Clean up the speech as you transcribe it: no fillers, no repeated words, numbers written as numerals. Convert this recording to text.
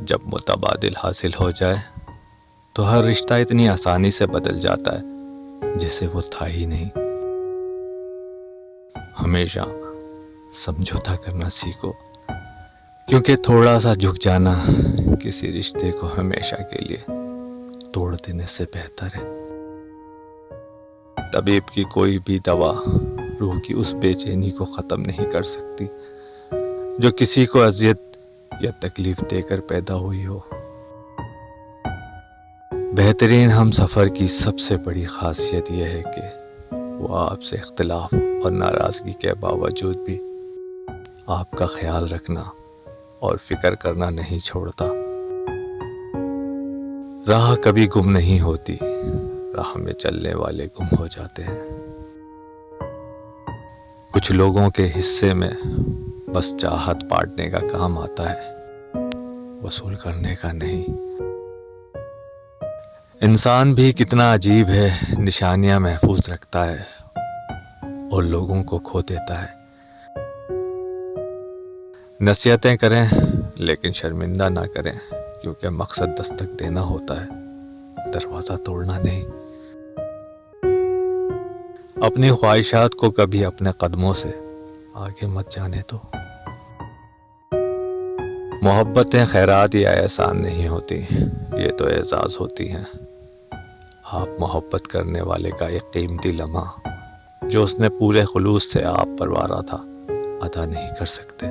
جب متبادل حاصل ہو جائے تو ہر رشتہ اتنی آسانی سے بدل جاتا ہے جسے وہ تھا ہی نہیں۔ ہمیشہ سمجھوتا کرنا سیکھو، کیونکہ تھوڑا سا جھک جانا کسی رشتے کو ہمیشہ کے لیے توڑ دینے سے بہتر ہے۔ طبیب کی کوئی بھی دوا روح کی اس بے چینی کو ختم نہیں کر سکتی جو کسی کو اذیت یا تکلیف دے کر پیدا ہوئی ہو۔ بہترین ہم سفر کی سب سے بڑی خاصیت یہ ہے کہ وہ آپ سے اختلاف اور ناراضگی کے باوجود بھی آپ کا خیال رکھنا اور فکر کرنا نہیں چھوڑتا۔ راہ کبھی گم نہیں ہوتی، راہ میں چلنے والے گم ہو جاتے ہیں۔ کچھ لوگوں کے حصے میں بس چاہت بانٹنے کا کام آتا ہے، وصول کرنے کا نہیں۔ انسان بھی کتنا عجیب ہے، نشانیاں محفوظ رکھتا ہے اور لوگوں کو کھو دیتا ہے۔ نصیحتیں کریں لیکن شرمندہ نہ کریں، کیونکہ مقصد دستک دینا ہوتا ہے، دروازہ توڑنا نہیں۔ اپنی خواہشات کو کبھی اپنے قدموں سے آگے مت جانے دو۔ محبتیں خیرات یا احسان نہیں ہوتی، یہ تو اعزاز ہوتی ہیں۔ آپ محبت کرنے والے کا ایک قیمتی لمحہ جو اس نے پورے خلوص سے آپ پر وارا تھا ادا نہیں کر سکتے۔